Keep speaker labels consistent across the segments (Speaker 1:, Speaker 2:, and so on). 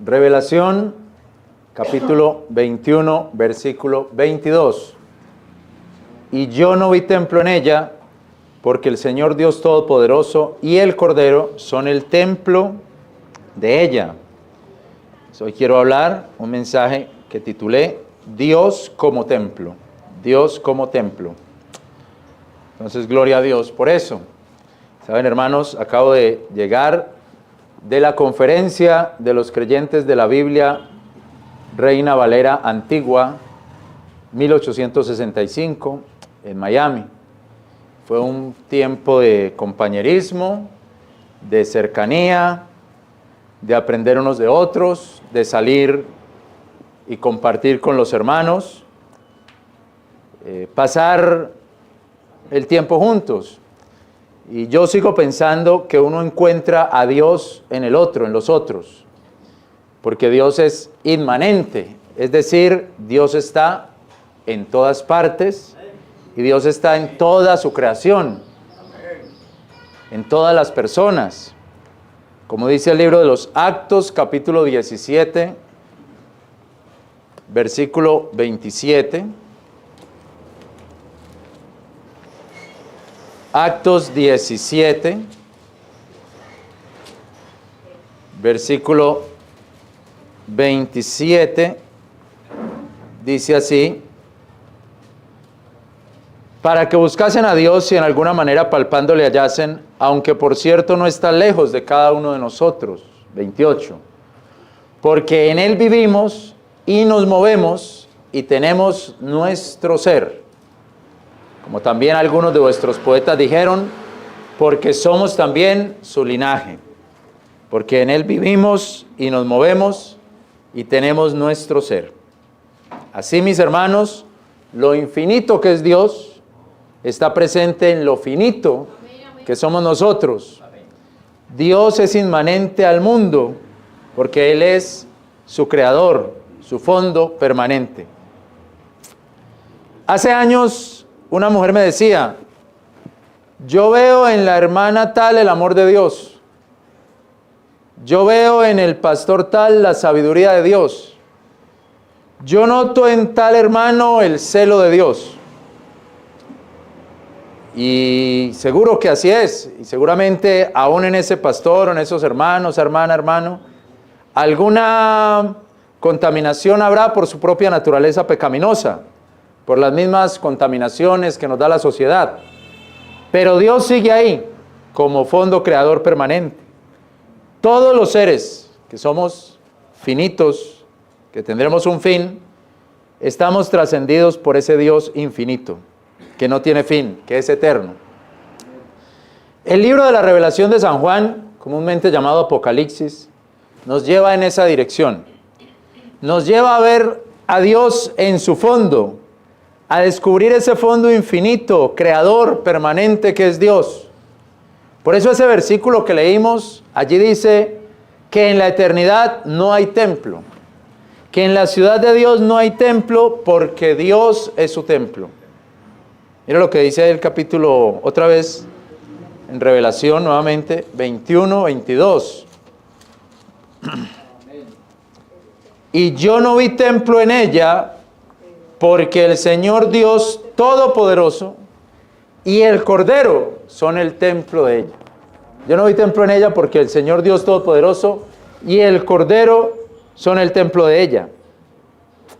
Speaker 1: Revelación, capítulo 21, versículo 22. Y yo no vi templo en ella, porque el Señor Dios Todopoderoso y el Cordero son el templo de ella. Hoy quiero hablar un mensaje que titulé Dios como templo. Dios como templo. Entonces, gloria a Dios por eso. Saben, hermanos, acabo de llegar de la conferencia de los creyentes de la Biblia Reina Valera Antigua, 1865, en Miami. Fue un tiempo de compañerismo, de cercanía, de aprender unos de otros, de salir y compartir con los hermanos, pasar el tiempo juntos. Y yo sigo pensando que uno encuentra a Dios en el otro, en los otros, porque Dios es inmanente, es decir, Dios está en todas partes y Dios está en toda su creación, en todas las personas. Como dice el libro de los Actos, capítulo 17, versículo 27. Actos 17, versículo 27, dice así: para que buscasen a Dios y en alguna manera palpándole hallasen, aunque por cierto no está lejos de cada uno de nosotros. 28, porque en Él vivimos y nos movemos y tenemos nuestro ser. Como también algunos de vuestros poetas dijeron, porque somos también su linaje, porque en Él vivimos y nos movemos y tenemos nuestro ser. Así, mis hermanos, lo infinito que es Dios está presente en lo finito que somos nosotros. Dios es inmanente al mundo porque Él es su creador, su fondo permanente. Hace años una mujer me decía, yo veo en la hermana tal el amor de Dios. Yo veo en el pastor tal la sabiduría de Dios. Yo noto en tal hermano el celo de Dios. Y seguro que así es. Y seguramente aún en ese pastor, en esos hermanos, hermano, alguna contaminación habrá por su propia naturaleza pecaminosa, por las mismas contaminaciones que nos da la sociedad. Pero Dios sigue ahí, como fondo creador permanente. Todos los seres que somos finitos, que tendremos un fin, estamos trascendidos por ese Dios infinito, que no tiene fin, que es eterno. El libro de la Revelación de San Juan, comúnmente llamado Apocalipsis, nos lleva en esa dirección. Nos lleva a ver a Dios en su fondo, a descubrir ese fondo infinito, creador, permanente que es Dios. Por eso ese versículo que leímos, allí dice que en la eternidad no hay templo, que en la ciudad de Dios no hay templo porque Dios es su templo. Mira lo que dice el capítulo, otra vez, en Revelación nuevamente, 21, 22. Y yo no vi templo en ella, porque el Señor Dios Todopoderoso y el Cordero son el templo de ella. Yo no vi templo en ella porque el Señor Dios Todopoderoso y el Cordero son el templo de ella.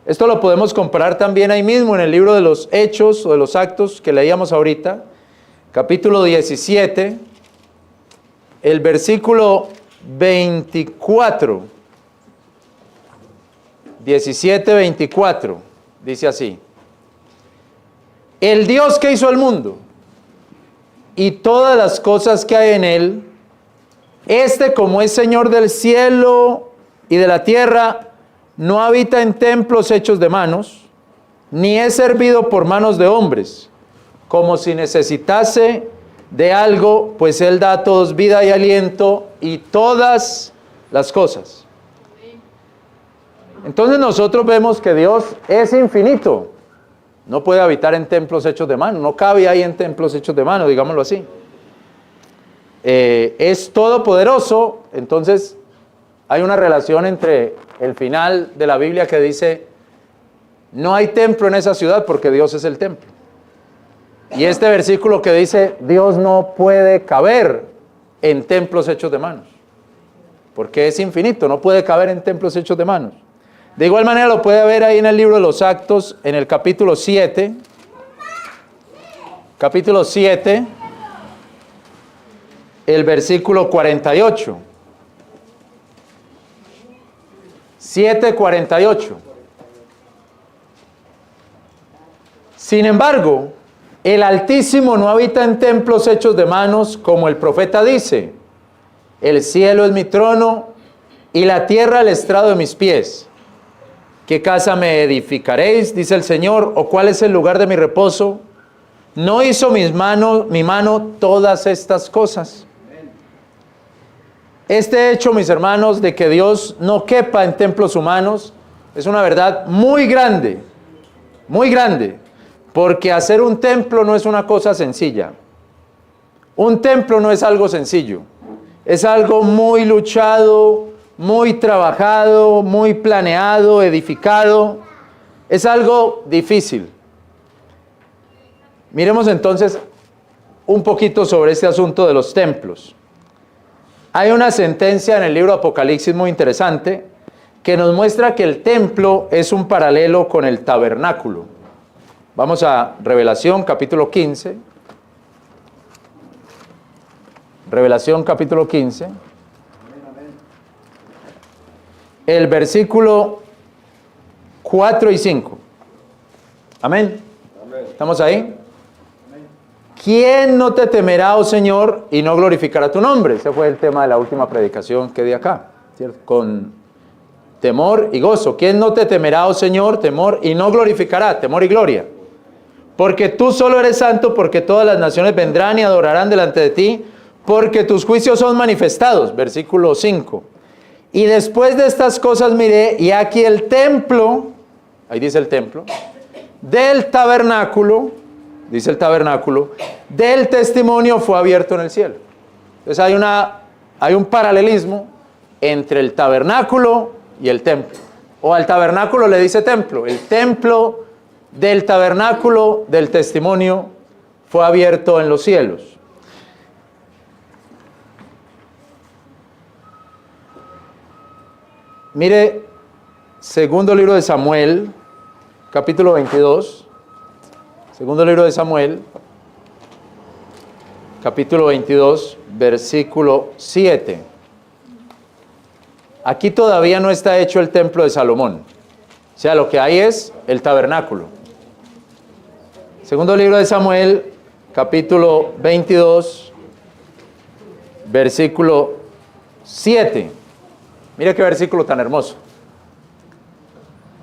Speaker 1: Esto lo podemos comparar también ahí mismo en el libro de los Hechos o de los Actos que leíamos ahorita, capítulo 17, el versículo 24, 17, 24. Dice así: el Dios que hizo el mundo y todas las cosas que hay en él, como es Señor del cielo y de la tierra, no habita en templos hechos de manos, ni es servido por manos de hombres, como si necesitase de algo, pues Él da a todos vida y aliento y todas las cosas. Entonces nosotros vemos que Dios es infinito. No puede habitar en templos hechos de mano. No cabe ahí en templos hechos de mano, digámoslo así. Es todopoderoso. Entonces Hay una relación entre el final de la Biblia que dice, no hay templo en esa ciudad porque Dios es el templo. Y este versículo que dice, Dios no puede caber en templos hechos de manos, porque es infinito, no puede caber en templos hechos de manos. De igual manera lo puede ver ahí en el libro de los Actos, en el capítulo 7, el versículo 48. 7:48. Sin embargo, el Altísimo no habita en templos hechos de manos, como el profeta dice, el cielo es mi trono y la tierra el estrado de mis pies. ¿Qué casa me edificaréis? Dice el Señor, o cuál es el lugar de mi reposo. ¿No hizo mi mano todas estas cosas? Este hecho, mis hermanos, de que Dios no quepa en templos humanos, es una verdad muy grande, porque hacer un templo no es una cosa sencilla. Un templo no es algo sencillo, es algo muy luchado, muy trabajado, muy planeado, edificado, es algo difícil. Miremos entonces un poquito sobre este asunto de los templos. Hay una sentencia en el libro Apocalipsis muy interesante que nos muestra que el templo es un paralelo con el tabernáculo. Vamos a Revelación capítulo 15. Revelación capítulo 15. El versículo 4 y 5. Amén. ¿Estamos ahí? ¿Quién no te temerá, oh Señor, y no glorificará tu nombre? Ese fue el tema de la última predicación que di acá, ¿cierto? Con temor y gozo. ¿Quién no te temerá, oh Señor, temor, y no glorificará, temor y gloria? Porque tú solo eres santo, porque todas las naciones vendrán y adorarán delante de ti, porque tus juicios son manifestados. Versículo 5. Y después de estas cosas miré, y aquí el templo, ahí dice el templo, del tabernáculo, dice el tabernáculo, del testimonio fue abierto en el cielo. Entonces hay un paralelismo entre el tabernáculo y el templo. O al tabernáculo le dice templo. El templo del tabernáculo del testimonio fue abierto en los cielos. Mire, segundo libro de Samuel, capítulo 22. Segundo libro de Samuel, capítulo 22, versículo 7. Aquí todavía no está hecho el templo de Salomón. O sea, lo que hay es el tabernáculo. Segundo libro de Samuel, capítulo 22, versículo 7. Mira qué versículo tan hermoso.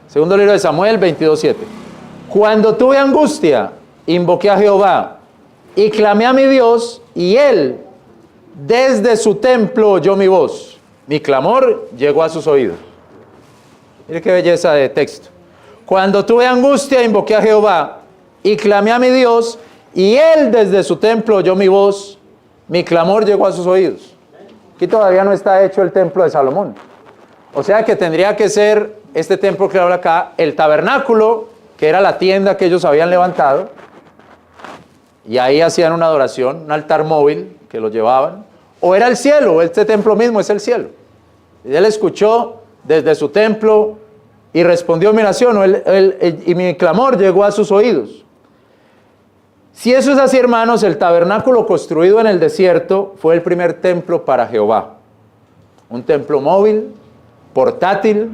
Speaker 1: Segundo libro de Samuel, 22, 7. Cuando tuve angustia, invoqué a Jehová y clamé a mi Dios, y él desde su templo oyó mi voz. Mi clamor llegó a sus oídos. Mire qué belleza de texto. Cuando tuve angustia, invoqué a Jehová y clamé a mi Dios, y él desde su templo oyó mi voz. Mi clamor llegó a sus oídos. Aquí todavía no está hecho el templo de Salomón. O sea que tendría que ser este templo que habla acá, el tabernáculo, que era la tienda que ellos habían levantado, y ahí hacían una adoración, un altar móvil que lo llevaban, o era el cielo, este templo mismo es el cielo. Y él escuchó desde su templo y respondió mi oración, y mi clamor llegó a sus oídos. Si eso es así, hermanos, el tabernáculo construido en el desierto fue el primer templo para Jehová. Un templo móvil, portátil,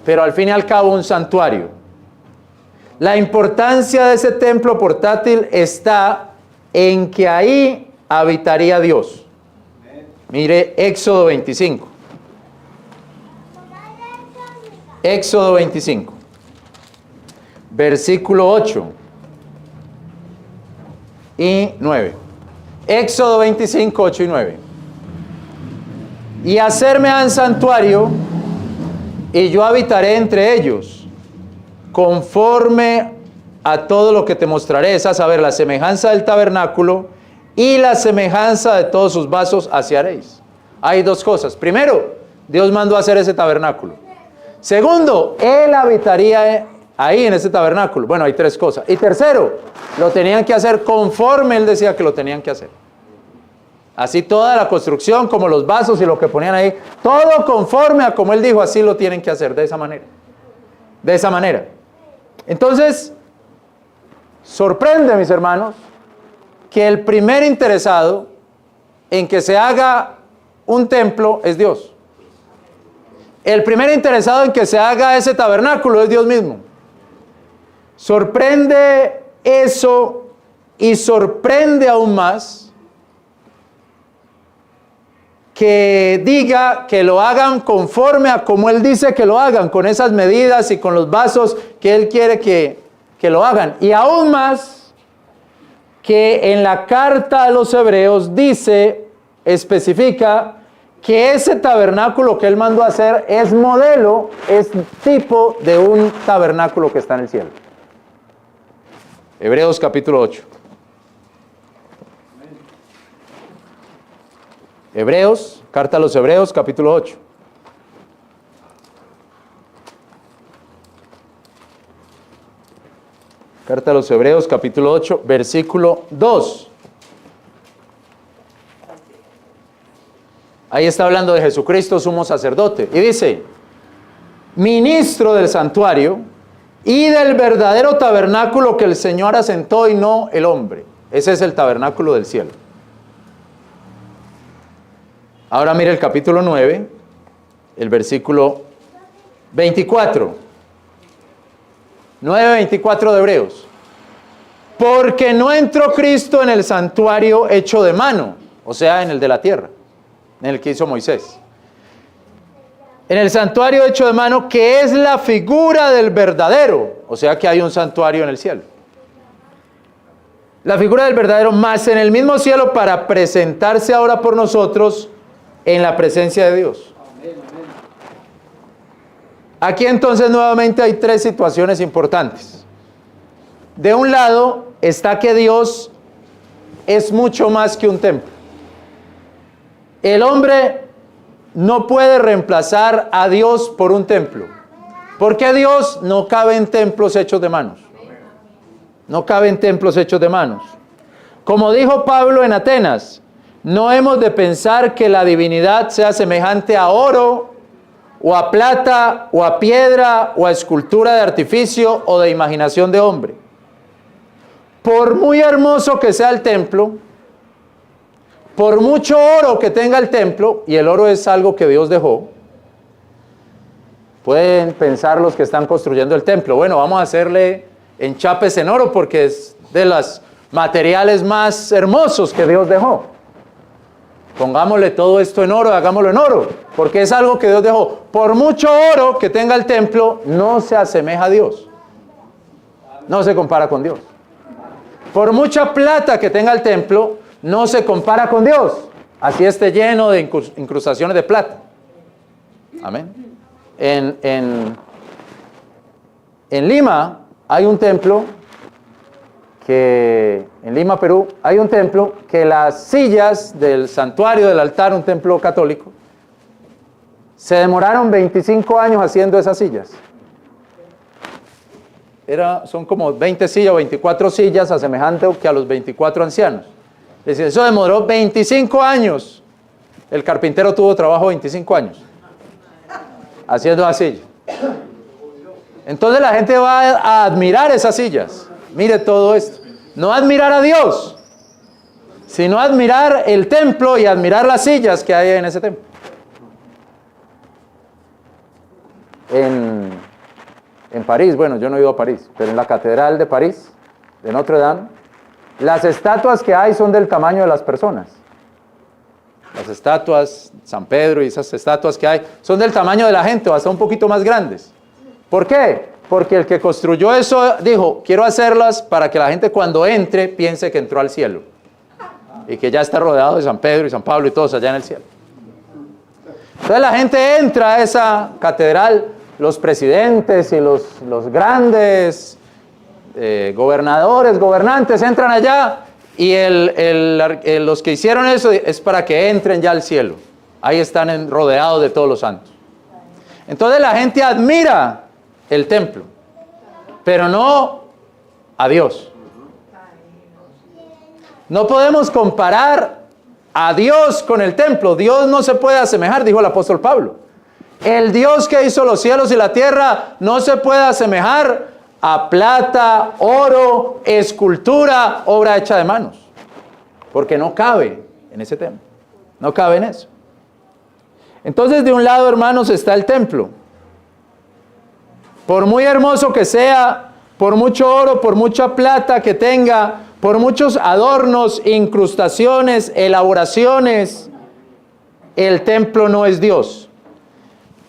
Speaker 1: pero al fin y al cabo un santuario. La importancia de ese templo portátil está en que ahí habitaría Dios. Mire Éxodo 25. Éxodo 25. Versículo 8 y 9. Éxodo 25, 8 y 9. Y hacerme han santuario, y yo habitaré entre ellos, conforme a todo lo que te mostraré, es a saber, la semejanza del tabernáculo y la semejanza de todos sus vasos así haréis. Hay dos cosas. Primero, Dios mandó a hacer ese tabernáculo. Segundo, Él habitaría ahí en ese tabernáculo. Bueno, hay tres cosas. Y tercero, lo tenían que hacer conforme Él decía que lo tenían que hacer. Así toda la construcción, como los vasos y lo que ponían ahí, todo conforme a como Él dijo, así lo tienen que hacer, de esa manera. De esa manera. Entonces, sorprende, mis hermanos, que el primer interesado en que se haga un templo es Dios. El primer interesado en que se haga ese tabernáculo es Dios mismo. Sorprende eso y sorprende aún más que diga que lo hagan conforme a como Él dice que lo hagan, con esas medidas y con los vasos que Él quiere que lo hagan. Y aún más que en la carta a los Hebreos dice, especifica, que ese tabernáculo que Él mandó a hacer es modelo, es tipo de un tabernáculo que está en el cielo. Hebreos capítulo 8. Hebreos, carta a los Hebreos, capítulo 8. Carta a los Hebreos, capítulo 8, versículo 2. Ahí está hablando de Jesucristo, sumo sacerdote. Y dice, ministro del santuario y del verdadero tabernáculo que el Señor asentó y no el hombre. Ese es el tabernáculo del cielo. Ahora mire el capítulo 9, el versículo 24. 9:24 de Hebreos. Porque no entró Cristo en el santuario hecho de mano, o sea, en el de la tierra, en el que hizo Moisés. En el santuario hecho de mano, que es la figura del verdadero, o sea que hay un santuario en el cielo. La figura del verdadero, más en el mismo cielo para presentarse ahora por nosotros en la presencia de Dios. Aquí entonces nuevamente hay tres situaciones importantes. De un lado está que Dios es mucho más que un templo. El hombre no puede reemplazar a Dios por un templo, porque Dios no cabe en templos hechos de manos. No cabe en templos hechos de manos. Como dijo Pablo en Atenas, no hemos de pensar que la divinidad sea semejante a oro, o a plata, o a piedra, o a escultura de artificio, o de imaginación de hombre. Por muy hermoso que sea el templo, por mucho oro que tenga el templo, y el oro es algo que Dios dejó, pueden pensar los que están construyendo el templo, bueno, vamos a hacerle enchapes en oro porque es de los materiales más hermosos que Dios dejó. Pongámosle todo esto en oro, hagámoslo en oro, porque es algo que Dios dejó. Por mucho oro que tenga el templo, no se asemeja a Dios. No se compara con Dios. Por mucha plata que tenga el templo, no se compara con Dios. Así esté lleno de incrustaciones de plata. Amén. En Lima hay un templo en Lima, Perú, hay un templo que las sillas del santuario del altar, un templo católico, se demoraron 25 años haciendo esas sillas. Son como 20 sillas o 24 sillas, a semejante que a los 24 ancianos. Es decir, eso demoró 25 años. El carpintero tuvo trabajo 25 años haciendo la silla. Entonces la gente va a admirar esas sillas. Mire todo esto. No admirar a Dios, sino admirar el templo y admirar las sillas que hay en ese templo. En París, bueno, yo no he ido a París, pero en la Catedral de París, de Notre Dame, las estatuas que hay son del tamaño de las personas. Las estatuas, San Pedro y esas estatuas que hay, son del tamaño de la gente o hasta un poquito más grandes. ¿Por qué? Porque el que construyó eso dijo, quiero hacerlas para que la gente cuando entre piense que entró al cielo y que ya está rodeado de San Pedro y San Pablo y todos allá en el cielo. Entonces la gente entra a esa catedral, los presidentes y los grandes gobernadores, gobernantes entran allá y los que hicieron eso es para que entren ya al cielo. ahí están rodeados de todos los santos. Entonces la gente admira el templo, pero no a Dios. No podemos comparar a Dios con el templo. Dios no se puede asemejar, dijo el apóstol Pablo. El Dios que hizo los cielos y la tierra no se puede asemejar a plata, oro, escultura, obra hecha de manos. Porque no cabe en ese templo. No cabe en eso. Entonces, de un lado, hermanos, está el templo. Por muy hermoso que sea, por mucho oro, por mucha plata que tenga, por muchos adornos, incrustaciones, elaboraciones, el templo no es Dios.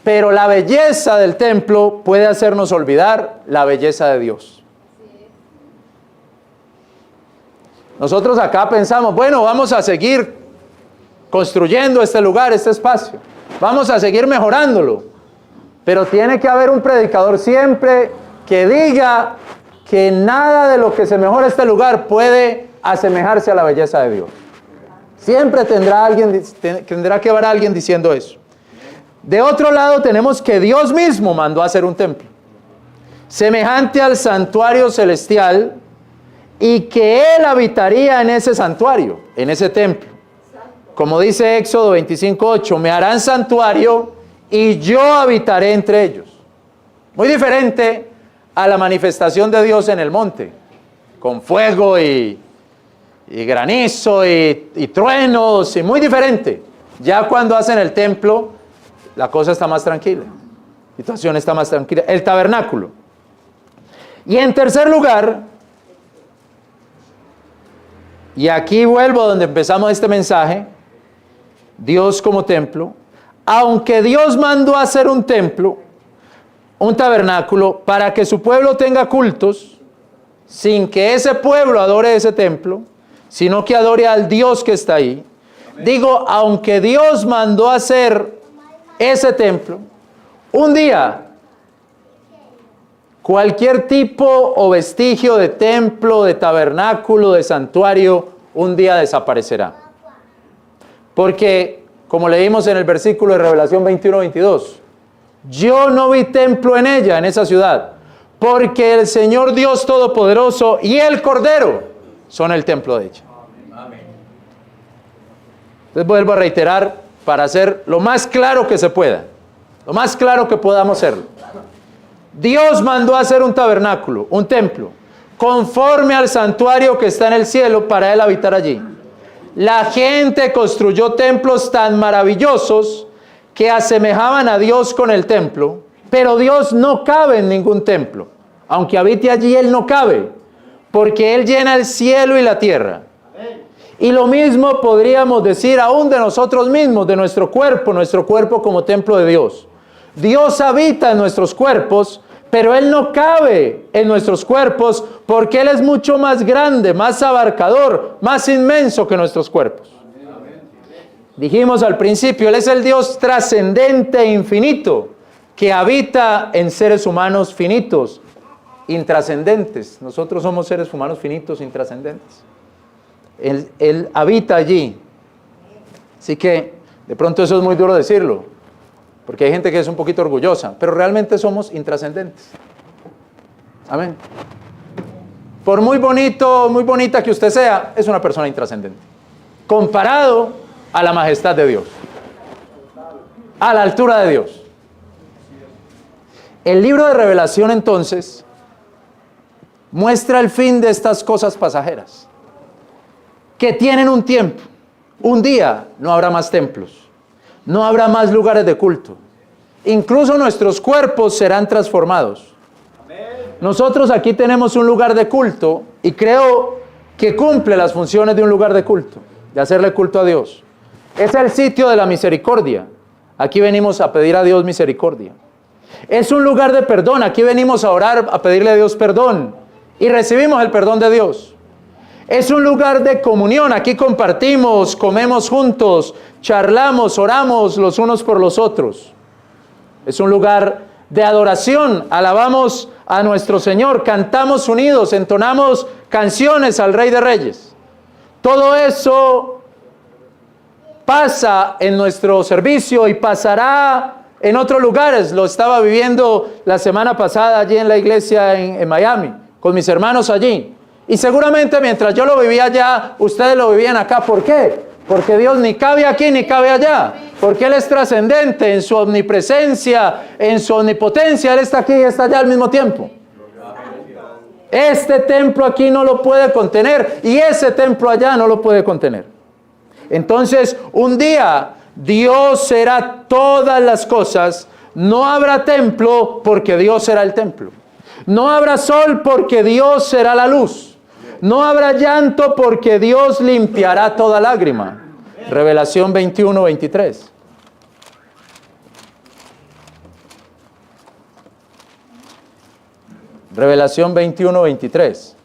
Speaker 1: Pero la belleza del templo puede hacernos olvidar la belleza de Dios. Nosotros acá pensamos, bueno, vamos a seguir construyendo este lugar, este espacio. Vamos a seguir mejorándolo. Pero tiene que haber un predicador siempre que diga que nada de lo que se mejora este lugar puede asemejarse a la belleza de Dios. Siempre tendrá que haber alguien diciendo eso. De otro lado tenemos que Dios mismo mandó a hacer un templo, semejante al santuario celestial, y que Él habitaría en ese santuario, en ese templo. Como dice Éxodo 25:8, me harán santuario y yo habitaré entre ellos. Muy diferente a la manifestación de Dios en el monte, con fuego y granizo y truenos, y muy diferente. Ya cuando hacen el templo, la cosa está más tranquila, la situación está más tranquila. El tabernáculo. Y en tercer lugar, y aquí vuelvo a donde empezamos este mensaje, Dios como templo. Aunque Dios mandó a hacer un templo, un tabernáculo, para que su pueblo tenga cultos, sin que ese pueblo adore ese templo, sino que adore al Dios que está ahí. Digo, aunque Dios mandó a hacer ese templo, un día cualquier tipo o vestigio de templo, de tabernáculo, de santuario, un día desaparecerá. Porque, como leímos en el versículo de Revelación 21:22, yo no vi templo en ella, en esa ciudad, porque el Señor Dios Todopoderoso y el Cordero son el templo de ella. Entonces vuelvo a reiterar para hacer lo más claro que se pueda, lo más claro que podamos hacerlo. Dios mandó a hacer un tabernáculo, un templo, conforme al santuario que está en el cielo para Él habitar allí. La gente construyó templos tan maravillosos que asemejaban a Dios con el templo, pero Dios no cabe en ningún templo. Aunque habite allí, Él no cabe, porque Él llena el cielo y la tierra. Y lo mismo podríamos decir aún de nosotros mismos, de nuestro cuerpo como templo de Dios. Dios habita en nuestros cuerpos, pero Él no cabe en nuestros cuerpos porque Él es mucho más grande, más abarcador, más inmenso que nuestros cuerpos. Dijimos al principio, Él es el Dios trascendente e infinito que habita en seres humanos finitos, intrascendentes. Nosotros somos seres humanos finitos, intrascendentes. Él habita allí. Así que de pronto eso es muy duro decirlo, porque hay gente que es un poquito orgullosa, pero realmente somos intrascendentes. Amén. Por muy bonito, muy bonita que usted sea, es una persona intrascendente, comparado a la majestad de Dios, a la altura de Dios. El libro de Revelación, entonces, muestra el fin de estas cosas pasajeras, que tienen un tiempo. Un día no habrá más templos, no habrá más lugares de culto. Incluso nuestros cuerpos serán transformados. Nosotros aquí tenemos un lugar de culto y creo que cumple las funciones de un lugar de culto, de hacerle culto a Dios. Es el sitio de la misericordia. Aquí venimos a pedir a Dios misericordia. Es un lugar de perdón. Aquí venimos a orar, a pedirle a Dios perdón y recibimos el perdón de Dios. Es un lugar de comunión. Aquí compartimos, comemos juntos, charlamos, oramos los unos por los otros. Es un lugar de adoración. Alabamos a nuestro Señor, cantamos unidos, entonamos canciones al Rey de Reyes. Todo eso pasa en nuestro servicio y pasará en otros lugares. Lo estaba viviendo la semana pasada allí en la iglesia en Miami, con mis hermanos allí. Y seguramente mientras yo lo vivía allá, ustedes lo vivían acá. ¿Por qué? Porque Dios ni cabe aquí ni cabe allá. Porque Él es trascendente en su omnipresencia, en su omnipotencia. Él está aquí y está allá al mismo tiempo. Este templo aquí no lo puede contener y ese templo allá no lo puede contener. Entonces, un día Dios será todas las cosas. No habrá templo porque Dios será el templo. No habrá sol porque Dios será la luz. No habrá llanto porque Dios limpiará toda lágrima. Revelación 21, 23. Revelación 21, 23.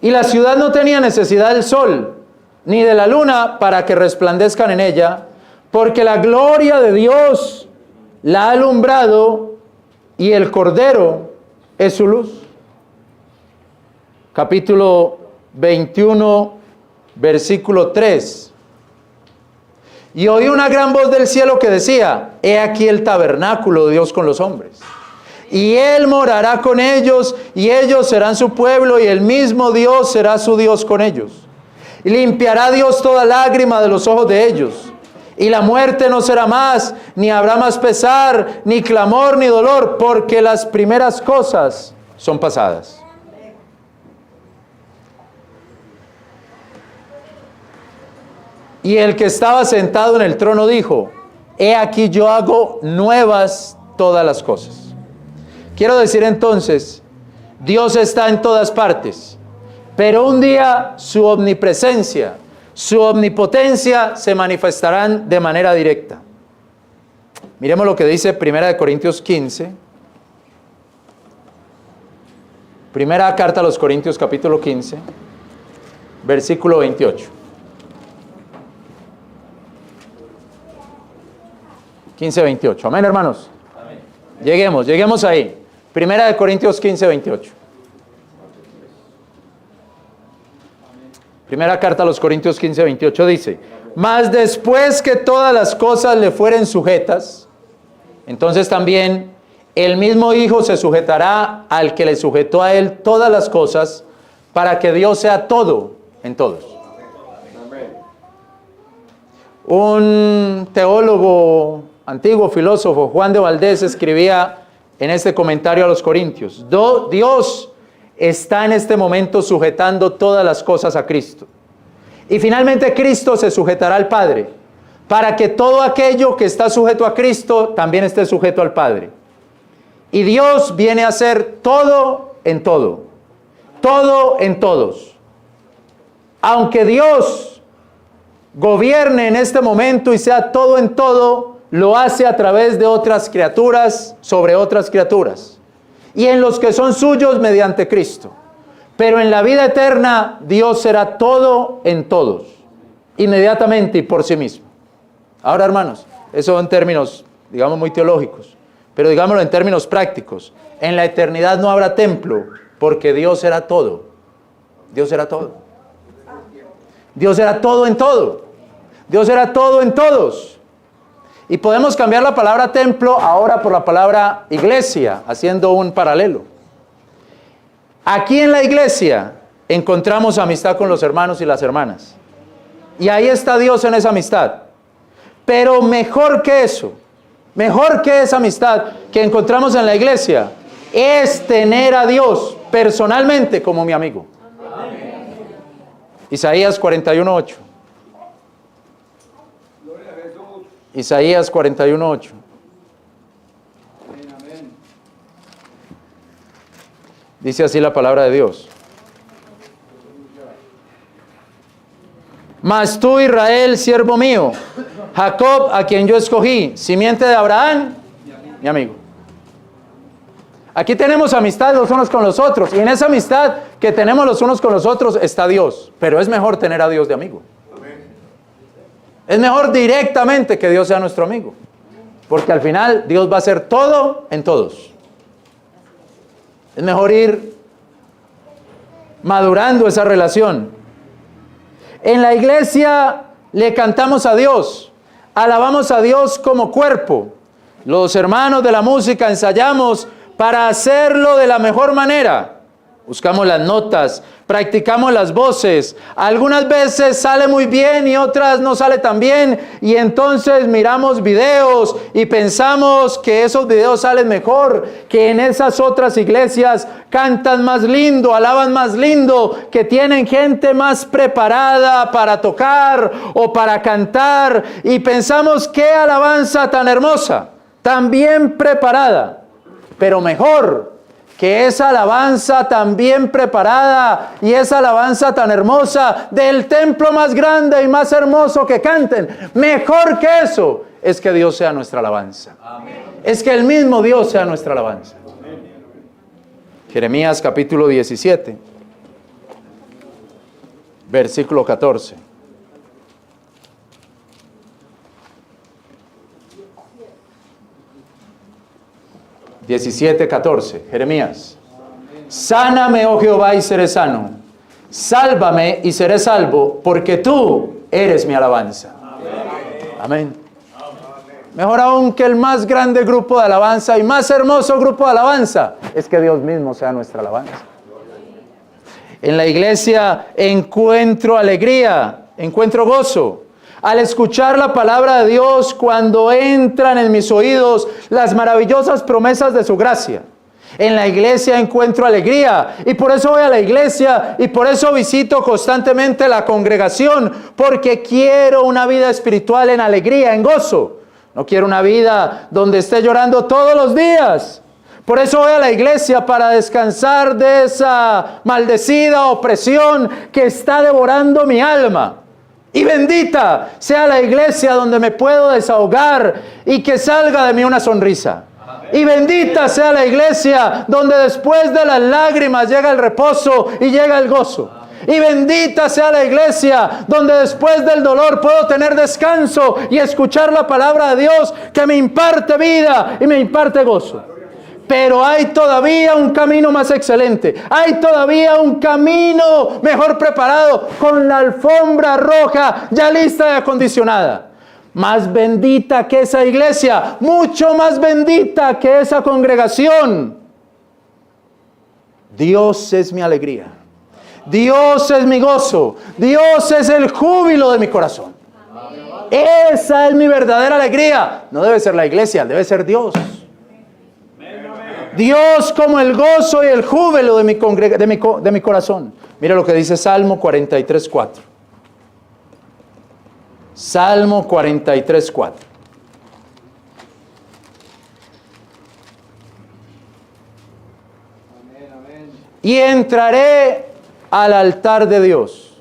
Speaker 1: Y la ciudad no tenía necesidad del sol, ni de la luna para que resplandezcan en ella, porque la gloria de Dios la ha alumbrado y el Cordero es su luz. Capítulo 21, versículo 3. Y oí una gran voz del cielo que decía: he aquí el tabernáculo de Dios con los hombres. Y Él morará con ellos, y ellos serán su pueblo, y el mismo Dios será su Dios con ellos. Y limpiará Dios toda lágrima de los ojos de ellos. Y la muerte no será más, ni habrá más pesar, ni clamor, ni dolor, porque las primeras cosas son pasadas. Y el que estaba sentado en el trono dijo: he aquí yo hago nuevas todas las cosas. Quiero decir entonces, Dios está en todas partes, pero un día su omnipresencia, su omnipotencia se manifestarán de manera directa. Miremos lo que dice 1 Corintios 15. Primera carta a los Corintios, capítulo 15, versículo 28. 15, 28. Amén, hermanos. Amén. Lleguemos ahí. 1 Corintios 15, 28. Primera carta a los Corintios 15, 28 dice: mas después que todas las cosas le fueren sujetas, entonces también el mismo Hijo se sujetará al que le sujetó a él todas las cosas, para que Dios sea todo en todos. Un teólogo antiguo, filósofo, Juan de Valdés, escribía en este comentario a los Corintios: Dios está en este momento sujetando todas las cosas a Cristo. Y finalmente Cristo se sujetará al Padre, para que todo aquello que está sujeto a Cristo también esté sujeto al Padre. Y Dios viene a ser todo en todo, todo en todos. Aunque Dios gobierne en este momento y sea todo en todo, lo hace a través de otras criaturas sobre otras criaturas, y en los que son suyos mediante Cristo. Pero en la vida eterna Dios será todo en todos, inmediatamente y por sí mismo. Ahora, hermanos, eso en términos, digamos, muy teológicos, pero digámoslo en términos prácticos. En la eternidad no habrá templo, porque Dios será todo. Dios será todo. Dios será todo en todo. Dios será todo en todos. Y podemos cambiar la palabra templo ahora por la palabra iglesia, haciendo un paralelo. Aquí en la iglesia encontramos amistad con los hermanos y las hermanas. Y ahí está Dios en esa amistad. Pero mejor que eso, mejor que esa amistad que encontramos en la iglesia, es tener a Dios personalmente como mi amigo. Amén. Isaías 41:8. Isaías 41:8. Dice así la palabra de Dios: mas tú, Israel, siervo mío, Jacob, a quien yo escogí, simiente de Abraham, mi amigo. Aquí tenemos amistad los unos con los otros, y en esa amistad que tenemos los unos con los otros está Dios. Pero es mejor tener a Dios de amigo. Es mejor directamente que Dios sea nuestro amigo, porque al final Dios va a ser todo en todos. Es mejor ir madurando esa relación. En la iglesia le cantamos a Dios, alabamos a Dios como cuerpo. Los hermanos de la música ensayamos para hacerlo de la mejor manera. Buscamos las notas, practicamos las voces. Algunas veces sale muy bien y otras no sale tan bien. Y entonces miramos videos y pensamos que esos videos salen mejor, que en esas otras iglesias cantan más lindo, alaban más lindo, que tienen gente más preparada para tocar o para cantar. Y pensamos qué alabanza tan hermosa, tan bien preparada, pero mejor que esa alabanza tan bien preparada y esa alabanza tan hermosa del templo más grande y más hermoso que canten. Mejor que eso es que Dios sea nuestra alabanza. Amén. Es que el mismo Dios sea nuestra alabanza. Amén. Jeremías capítulo 17, versículo 14. Jeremías. Sáname, oh Jehová, y seré sano. Sálvame y seré salvo, porque tú eres mi alabanza. Amén. Mejor aún que el más grande grupo de alabanza y más hermoso grupo de alabanza es que Dios mismo sea nuestra alabanza. En la iglesia encuentro alegría, encuentro gozo. Al escuchar la palabra de Dios, cuando entran en mis oídos las maravillosas promesas de su gracia. En la iglesia encuentro alegría y por eso voy a la iglesia y por eso visito constantemente la congregación, porque quiero una vida espiritual en alegría, en gozo. No quiero una vida donde esté llorando todos los días. Por eso voy a la iglesia, para descansar de esa maldecida opresión que está devorando mi alma. Y bendita sea la iglesia donde me puedo desahogar y que salga de mí una sonrisa. Y bendita sea la iglesia donde después de las lágrimas llega el reposo y llega el gozo. Y bendita sea la iglesia donde después del dolor puedo tener descanso y escuchar la palabra de Dios que me imparte vida y me imparte gozo. Pero hay todavía un camino más excelente. Hay todavía un camino mejor preparado, con la alfombra roja ya lista y acondicionada. Más bendita que esa iglesia, mucho más bendita que esa congregación. Dios es mi alegría. Dios es mi gozo. Dios es el júbilo de mi corazón. Esa es mi verdadera alegría. No debe ser la iglesia, debe ser Dios. Dios como el gozo y el júbilo de mi corazón. Mira lo que dice Salmo 43:4. Salmo 43:4. Y entraré al altar de Dios,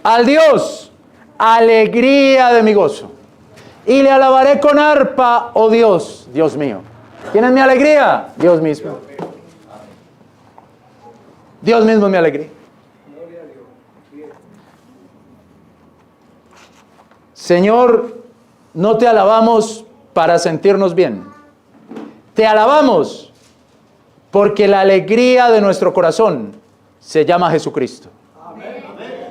Speaker 1: al Dios, alegría de mi gozo. Y le alabaré con arpa, oh Dios, Dios mío. ¿Quién es mi alegría? Dios mismo. Dios mismo es mi alegría. Señor, no te alabamos para sentirnos bien. Te alabamos porque la alegría de nuestro corazón se llama Jesucristo.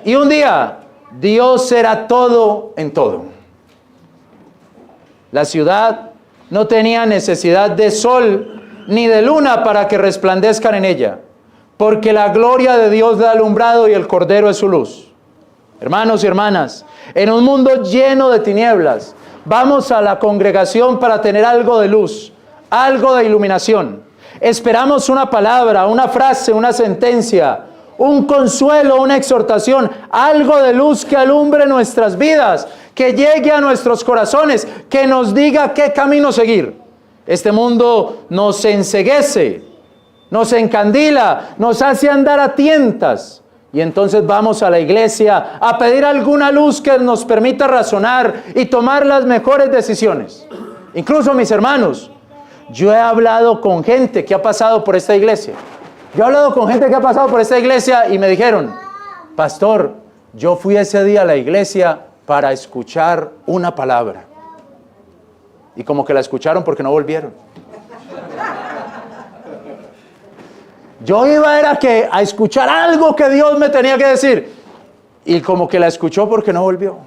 Speaker 1: Y un día Dios será todo en todo. La ciudad no tenía necesidad de sol ni de luna para que resplandezcan en ella, porque la gloria de Dios la ha alumbrado y el Cordero es su luz. Hermanos y hermanas, en un mundo lleno de tinieblas, vamos a la congregación para tener algo de luz, algo de iluminación. Esperamos una palabra, una frase, una sentencia, un consuelo, una exhortación, algo de luz que alumbre nuestras vidas, que llegue a nuestros corazones, que nos diga qué camino seguir. Este mundo nos enceguece, nos encandila, nos hace andar a tientas. Y entonces vamos a la iglesia a pedir alguna luz que nos permita razonar y tomar las mejores decisiones. Incluso, mis hermanos, yo he hablado con gente que ha pasado por esta iglesia. Yo he hablado con gente que ha pasado por esta iglesia y me dijeron: pastor, yo fui ese día a la iglesia para escuchar una palabra. Y como que la escucharon porque no volvieron. Yo iba a escuchar algo que Dios me tenía que decir. Y como que la escuchó porque no volvió.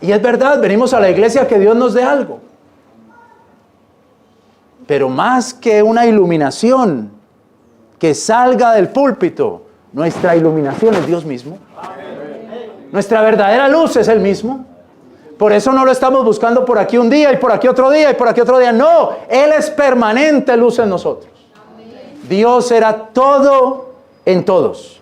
Speaker 1: Y es verdad, venimos a la iglesia a que Dios nos dé algo. Pero más que una iluminación que salga del púlpito, nuestra iluminación es Dios mismo. Nuestra verdadera luz es Él mismo. Por eso no lo estamos buscando por aquí un día y por aquí otro día y por aquí otro día. No, Él es permanente luz en nosotros. Dios era todo en todos.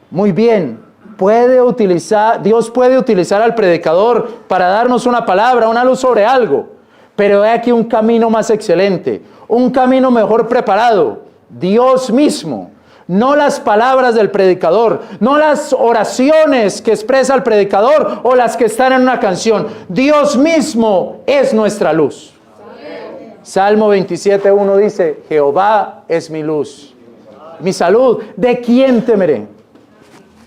Speaker 1: Muy bien, Dios puede utilizar al predicador para darnos una palabra, una luz sobre algo. Pero hay aquí un camino más excelente, un camino mejor preparado. Dios mismo. No las palabras del predicador, no las oraciones que expresa el predicador o las que están en una canción. Dios mismo es nuestra luz. Salmo 27:1 dice, Jehová es mi luz, mi salud, ¿de quién temeré?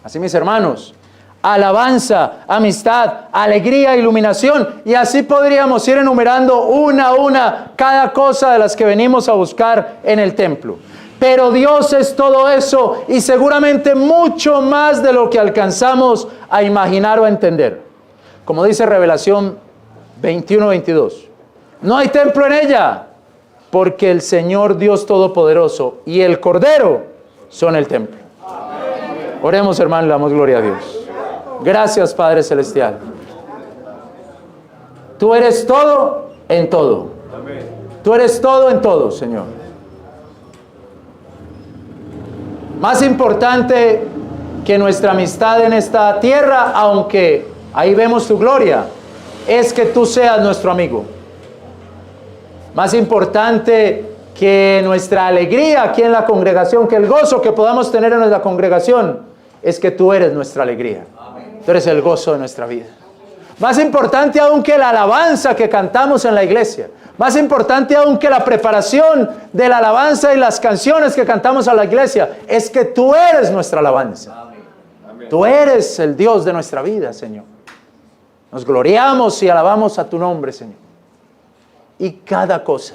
Speaker 1: Así, mis hermanos, alabanza, amistad, alegría, iluminación, y así podríamos ir enumerando una a una cada cosa de las que venimos a buscar en el templo. Pero Dios es todo eso y seguramente mucho más de lo que alcanzamos a imaginar o a entender. Como dice Revelación 21:22. No hay templo en ella, porque el Señor Dios Todopoderoso y el Cordero son el templo. Oremos, hermanos, le damos gloria a Dios. Gracias, Padre Celestial. Tú eres todo en todo. Tú eres todo en todo, Señor. Más importante que nuestra amistad en esta tierra, aunque ahí vemos tu gloria, es que tú seas nuestro amigo. Más importante que nuestra alegría aquí en la congregación, que el gozo que podamos tener en nuestra congregación, es que tú eres nuestra alegría. Tú eres el gozo de nuestra vida. Más importante aún que la alabanza que cantamos en la iglesia. Más importante aún que la preparación de la alabanza y las canciones que cantamos a la iglesia, es que tú eres nuestra alabanza. Tú eres el Dios de nuestra vida, Señor. Nos gloriamos y alabamos a tu nombre, Señor. Y cada cosa,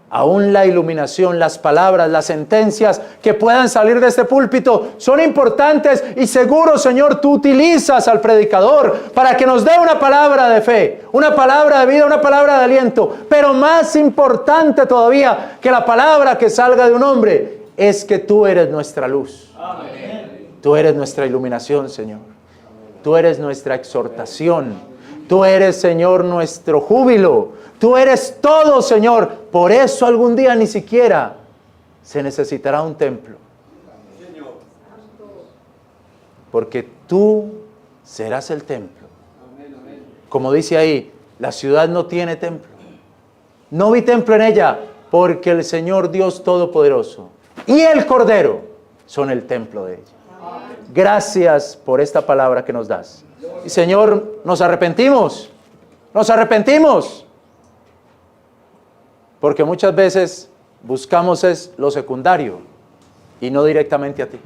Speaker 1: aún la iluminación, las palabras, las sentencias que puedan salir de este púlpito son importantes y seguro, Señor, tú utilizas al predicador para que nos dé una palabra de fe, una palabra de vida, una palabra de aliento. Pero más importante todavía que la palabra que salga de un hombre es que tú eres nuestra luz. Amén. Tú eres nuestra iluminación, Señor. Tú eres nuestra exhortación. Tú eres, Señor, nuestro júbilo. Tú eres todo, Señor. Por eso algún día ni siquiera se necesitará un templo. Porque tú serás el templo. Como dice ahí, la ciudad no tiene templo. No vi templo en ella, porque el Señor Dios Todopoderoso y el Cordero son el templo de ella. Gracias por esta palabra que nos das. Y Señor, nos arrepentimos. Nos arrepentimos. Porque muchas veces buscamos es lo secundario y no directamente a ti.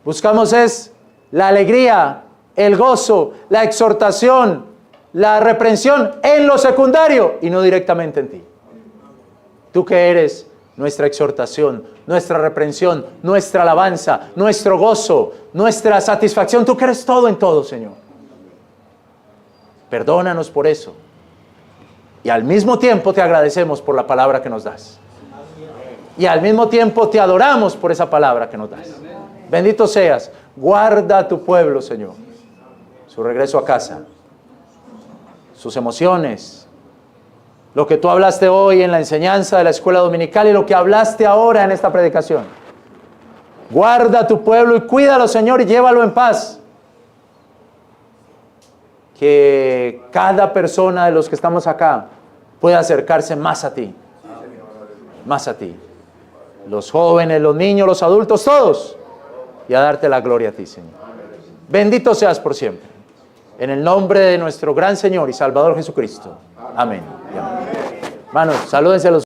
Speaker 1: Buscamos es la alegría, el gozo, la exhortación, la reprensión en lo secundario y no directamente en ti. Tú que eres nuestra exhortación, nuestra reprensión, nuestra alabanza, nuestro gozo, nuestra satisfacción. Tú que eres todo en todo, Señor. Perdónanos por eso. Y al mismo tiempo te agradecemos por la palabra que nos das. Y al mismo tiempo te adoramos por esa palabra que nos das. Bendito seas. Guarda a tu pueblo, Señor. Su regreso a casa. Sus emociones. Lo que tú hablaste hoy en la enseñanza de la escuela dominical y lo que hablaste ahora en esta predicación. Guarda a tu pueblo y cuídalo, Señor, y llévalo en paz. Que cada persona de los que estamos acá pueda acercarse más a ti. Más a ti. Los jóvenes, los niños, los adultos, todos. Y a darte la gloria a ti, Señor. Bendito seas por siempre. En el nombre de nuestro gran Señor y Salvador Jesucristo. Amén. Amén. Hermanos, salúdense a los